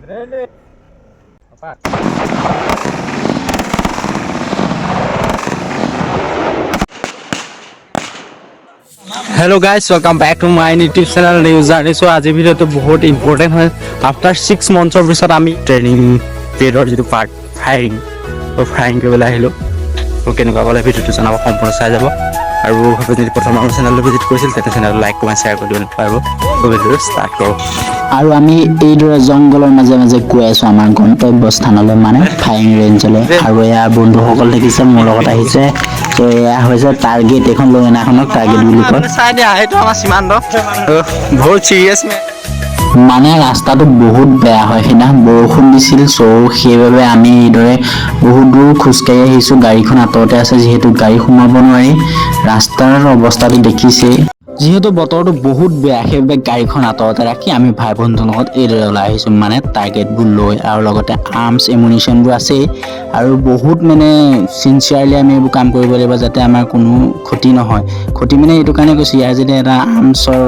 Hello guys, welcome back to my YouTube channel News Journey. So আজি ভিডিওটো বহুত important হয় আফটাৰ 6 months পিছত আমি ট্ৰেইনিং পিৰিয়ডৰ যিটো পাৰ্ট ফায়াৰিং কৰিবলৈ আহিলোঁ তো কেনেকুৱা ক'লে ভিডিওটো জনাব সম্পূৰ্ণ চাই যাব আৰু যদি প্ৰথম আমাৰ চেনেলটো ভিজিট কৰিছিল তেতিয়া চেনেলটো লাইক কমেণ্ট শ্বেয়াৰ কৰি দিব পাৰিব তো ভিডিওটো ষ্টাৰ্ট কৰোঁ আৰু আমি এইদৰে জংগলৰ মাজে মাজে গৈ আছোঁ আমাৰ গন্তব্যস্থানলৈ মানে ফায়াৰিং ৰেঞ্জলৈ আৰু ইয়াৰ বন্ধুসকল দেখিছে মোৰ লগত আহিছে তো এয়া হৈছে টাৰ্গেট এখন লৈ অনাখনক টাৰ্গেট বুলি কয় চাই দিয়া এইটো আমাৰ সীমান্ত বহুত চিৰিয়াছ মানে ৰাস্তাটো বহুত বেয়া হয় সেইদিনা বৰষুণ দিছিল সেইবাবে আমি এইদৰে বহুত দূৰ খোজকাঢ়ি আহিছোঁ গাড়ীখন আঁতৰতে আছে যিহেতু গাড়ী সোমাব নোৱাৰি ৰাস্তাৰ অৱস্থাটো দেখিছে যিহেতু বতৰটো বহুত বেয়া সেইবাবে গাড়ীখন আঁতৰতে ৰাখি আমি ভাই বন্ধুৰ লগত এইদৰে ওলাই আহিছোঁ মানে টাৰ্গেটবোৰ লৈ আৰু লগতে আৰ্মছ এমুনিশ্যনবোৰ আছেই আৰু বহুত মানে চিনচিয়াৰলি আমি এইবোৰ কাম কৰিব লাগিব যাতে আমাৰ কোনো ক্ষতি নহয় ক্ষতি মানে এইটো কাৰণে কৈছোঁ ইয়াৰ যদি এটা আৰ্মছৰ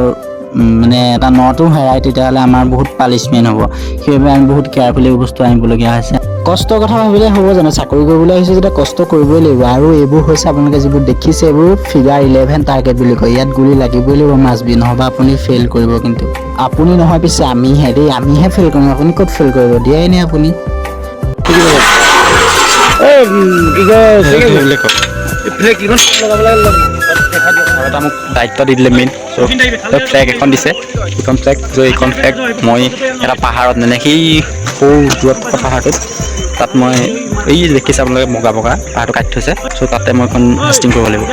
মানে এটা নটো হেৰাই তেতিয়াহ'লে আমাৰ বহুত পানিছমেণ্ট হ'ব সেইবাবে আমি বহুত কেয়াৰফুলি বস্তু আনিবলগীয়া হৈছে কষ্টৰ কথা ভাবিলে হ'ব জানো চাকৰি কৰিবলৈ আহিছোঁ যেতিয়া কষ্ট কৰিবই লাগিব আৰু এইবোৰ হৈছে আপোনালোকে যিবোৰ দেখিছে এইবোৰ ফিগাৰ 11 টাৰ্গেট বুলি কয় ইয়াত গুলি লাগিবই লাগিব মাছবি নহ'বা আপুনি ফেইল কৰিব কিন্তু আপুনি নহয় পিছে আমিহে ফেইল কৰিম আপুনি ক'ত ফেইল কৰিব দিয়াই নে আপুনি এটা মোক দায়িত্ব দি দিলে মেইন ফ্লেগ এখন দিছে এইখন ফ্লেগ এইখন ফ্লেগ মই এটা পাহাৰত মানে সেই সৰু দূৰত থকা পাহাৰটোত তাত মই এই দেখিছে আপোনালোকে বগা পাহাৰটো কাটি থৈছে তাতে মই এখন হাষ্টিং কৰিব লাগিব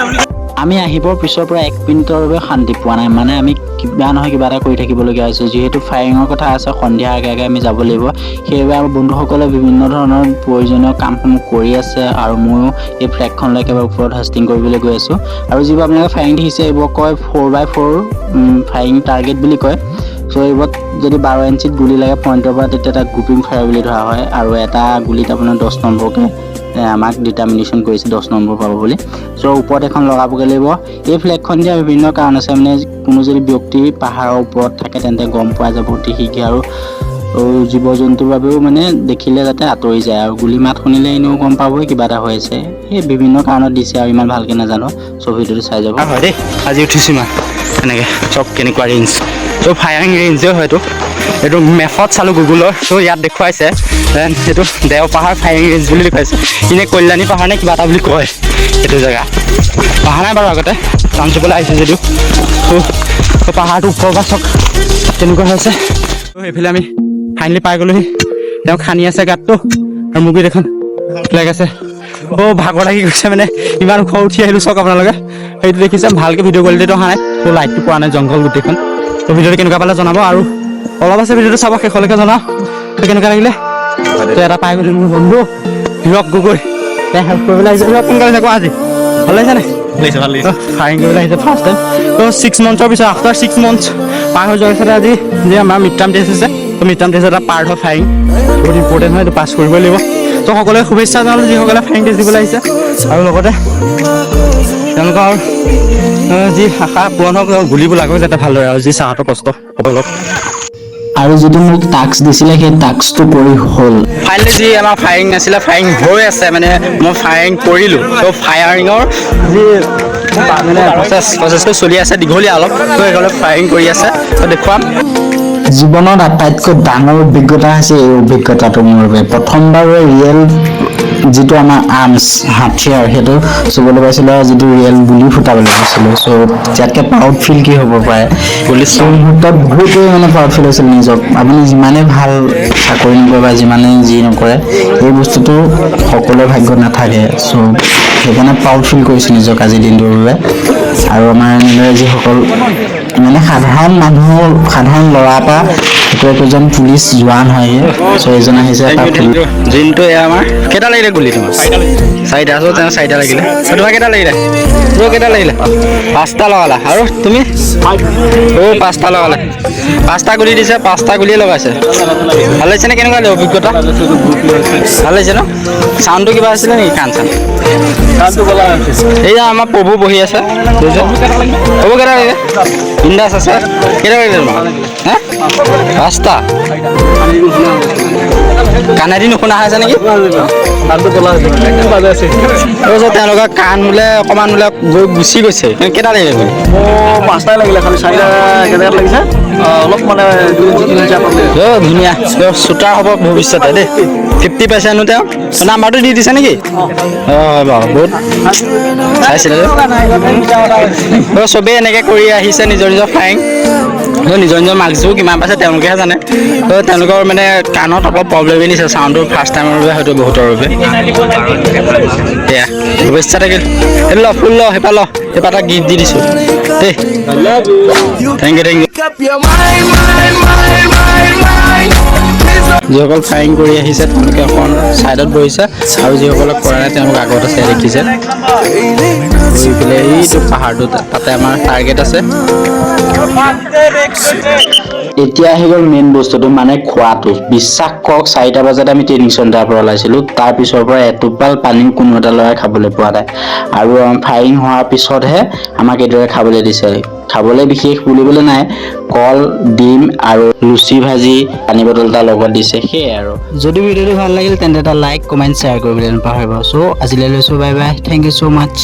আমি আহিবৰ পিছৰ পৰা 1 মিনিটৰ বাবে শান্তি পোৱা নাই মানে আমি কিবা নহয় কিবা এটা কৰি থাকিবলগীয়া হৈছে যিহেতু ফায়াৰিঙৰ কথা আছে সন্ধিয়া আগে আমি যাব লাগিব সেইবাবে আমাৰ বন্ধুসকলে বিভিন্ন ধৰণৰ প্ৰয়োজনীয় কামসমূহ কৰি আছে আৰু ময়ো এই ফ্লেগখন লৈ একেবাৰে ওপৰত হাষ্টিং কৰিবলৈ গৈ আছোঁ আৰু যিবোৰ আপোনালোকে ফায়াৰিং দেখিছে এইবোৰ কয় 4x4 ফায়াৰিং টাৰ্গেট বুলি কয় এইবোৰত যদি 12 ইঞ্চিত গুলি লাগে পইণ্টৰ পৰা তেতিয়া তাক গ্ৰুপিং ফায়াৰ বুলি ধৰা হয় আৰু এটা গুলিত আপোনাৰ 10 নম্বৰকৈ আমাক ডিটাৰমিনেশ্যন কৰিছে 10 নম্বৰ পাব বুলি ওপৰত এখন লগাবগৈ লাগিব এই ফ্লেগখন দিয়া বিভিন্ন কাৰণ আছে মানে কোনো যদি ব্যক্তি পাহাৰৰ ওপৰত থাকে তেন্তে গম পোৱা যাব অতি শীঘ্ৰে আৰু জীৱ জন্তুৰ বাবেও মানে দেখিলে যাতে আঁতৰি যায় আৰু গুলি মাত শুনিলে এনেও গম পাবই কিবা এটা হৈ আছে সেই বিভিন্ন কাৰণত দিছে আৰু ইমান ভালকৈ নাজানো ভিডিঅ'টো চাই যাব হয় দেই আজি উঠিছোঁ ইমান এনেকৈ চব কেনেকুৱা ৰেঞ্জ ফায়াৰিং ৰেঞ্জে হয়তো এইটো মেপত চালোঁ গুগলৰ ইয়াত দেখুৱাইছে দেন এইটো দেওপাহাৰ ফায়াৰিং ৰেঞ্জ বুলি দেখুৱাইছে এনেই কল্যাণী পাহাৰ নে কিবা এটা বুলি কয় এইটো জেগা অহা নাই বাৰু আগতে কাম চুবলৈ আহিছোঁ যদিও পাহাৰটো ওপৰৰ পৰা চক তেনেকুৱা হৈছে এইফালে আমি ফাইনেলি পাই গ'লোহি তেওঁ খান্দি আছে গাঁতটো আৰু মুগুৰিত এখন ফ্লেগ আছে ভাগৰ লাগি গৈছে মানে ইমান ওখ উঠি আহিলোঁ চাওক আপোনালোকে সেইটো দেখিছে ভালকৈ ভিডিঅ' কোৱালিটিটো অহা নাই লাইটটো পোৱা নাই জংঘল গোটেইখন ভিডিঅ'টো কেনেকুৱা পালে জনাব আৰু অলপ আছে ভিডিঅ'টো চাব শেষলৈকে জনাওঁ কেনেকুৱা লাগিলে এটা পাই গ'লো মোৰ বন্ধু হিৰক গগৈ হেল্প কৰিবলৈ আহিছে সোনকালে থাকোঁ আজি ভাল লাগিছে নে ফায়াৰিং কৰিবলৈ আহিছে ফাৰ্ষ্ট টাইম 6 monthsৰ পিছত আফটাৰ 6 months পাৰ হৈ যোৱাৰ পিছতে আজি যে আমাৰ মিড-টাৰ্ম টেষ্ট আছে মিড-টাৰ্ম টেষ্ট এটা পাৰ্ট হয় ফায়াৰিং বহুত ইম্পৰ্টেণ্ট হয় এইটো পাছ কৰিবই লাগিব সকলোৱে শুভেচ্ছা জনালোঁ যিসকলে ফায়াৰিং টেষ্ট দিবলৈ আহিছে আৰু লগতে তেওঁলোকৰ যি আশা পূৰণ হওক গুলিবোৰ লাগক যাতে ভালদৰে আৰু যি চাহতৰ কষ্ট হ'ব লওক আৰু যদি মোক টাস্ক দিছিলে সেই টাস্কটো কৰি হ'ল ফাইনেলি যি আমাৰ ফায়াৰিং নাছিলে ফায়াৰিং হৈ আছে মানে মই ফায়াৰিং কৰিলোঁ ফায়াৰিঙৰ যি মানে প্ৰচেছটো চলি আছে দীঘলীয়া অলপ সেইকাৰণে ফায়াৰিং কৰি আছে দেখুৱাম জীৱনত আটাইতকৈ ডাঙৰ অভিজ্ঞতা হৈছে এই অভিজ্ঞতাটো মোৰ বাবে প্ৰথমবাৰ ৰিয়েল যিটো আমাৰ আৰ্মছ হাথিয়াৰ সেইটো চুবলৈ পাইছিলোঁ আৰু যিটো ৰিয়েল গুলি ফুটাবলৈ পাইছিলোঁ ইয়াতকৈ প্ৰাউড ফিল কি হ'ব পাৰে পুলিচ মুহূৰ্তত বহুতেই মানে প্ৰাউড ফিল হৈছিল নিজক আপুনি যিমানেই ভাল চাকৰি নকৰে বা যিমানেই যি নকৰে এই বস্তুটো সকলোৰে ভাগ্যত নাথাকে সেইকাৰণে প্ৰাউড ফিল কৰিছোঁ নিজক আজিৰ দিনটোৰ বাবে আৰু আমাৰ এনেদৰে যিসকল মানে সাধাৰণ ল'ৰা পৰা একোজন পুলিচ জোৱান হয়গৈ এজন আহিছে যোনটো এয়া আমাৰ কেইটা লাগিলে গুলি তোমাৰ চাৰিটা আছো তেওঁ চাৰিটা লাগিলে তোমাৰ কেইটা লাগিলে কেইটা লাগিলে 5টা লগালা আৰু তুমি 5টা লগালা 5টা গুলি দিছে 5টা গুলিয়ে লগাইছে ভাল লাগিছে নে কেনেকুৱা অভিজ্ঞতা ভাল লাগিছে ন চাউণ্ডটো কিবা আছিলে নেকি কাণ চান এইয়া আমাৰ প্ৰভু বহি আছে হ'ব কেইটা লাগিলে বিন্দাছ আছে কেইটা লাগিলে তোমাৰ 5টা কাণেদি নুশুনা হৈ আছে নেকি? তাৰপিছত তেওঁলোকৰ কাণ বোলে অকণমান বোলে গৈ গুচি গৈছে। কেইটা লাগিলে বোলে? মোৰ 5টাই লাগিলে, খালি 4টা কেনেকৈ লাগিছে অলপ মানে 2 ইঞ্চি ধুনীয়া শ্বুটাৰ হ'ব ভৱিষ্যতে দেই। 50 পাইছেনো তেওঁ? নাম্বাৰটো দি দিছে নেকি? হয় বাৰু, বহুত চাইছিলে। চবেই এনেকৈ কৰি আহিছে নিজৰ নিজৰ ফাইং। নিজৰ নিজৰ মাৰ্কছবোৰ কিমান পাইছে তেওঁলোকেহে জানে। তেওঁলোকৰ মানে কাণত অলপ প্ৰব্লেমেই দিছে, চাউণ্ডটো ফাৰ্ষ্ট টাইমৰ বাবে হয়তো বহুতৰ বাবে। এয়া ভৱিষ্যতে সেইটো ল, ফুল ল, সেইপাৰ ল, সেইপাৰ এটা গিফ্ট দি দিছোঁ দেই। Thank U. যিসকল ফায়াৰিং কৰি আহিছে তেওঁলোকে অকণ ছাইডত বহিছে, আৰু যিসকলক কৰা নাই তেওঁলোক আগত আছে দেখিছে। গৈ পেলাই এইটো পাহাৰটো তাতে আমাৰ টাৰ্গেট আছে। এতিয়া আহি গ'ল মেইন বস্তুটো, মানে খোৱাটো। বিশ্বাস কৰক 4টা বজাত আমি ট্ৰেইনিং চেণ্টাৰৰ পৰা ওলাইছিলোঁ, তাৰ পিছৰ পৰা এটোপাল পানী কোনো এটা ল'ৰাই খাবলৈ পোৱা নাই। আৰু ফায়াৰিং হোৱাৰ পিছতহে আমাক এইদৰে খাবলৈ দিছে। খাবলৈ বিশেষ বুলিবলৈ নাই, কল, ডিম আৰু লুচি ভাজি, পানী বটল এটা লগত দিছে, সেয়াই আৰু। যদি ভিডিঅ'টো ভাল লাগিল তেন্তে এটা লাইক, কমেণ্ট, শ্বেয়াৰ কৰিবলৈ নাপাহৰিব। চ' আজিলৈ লৈছোঁ, bye bye, thank you so' much.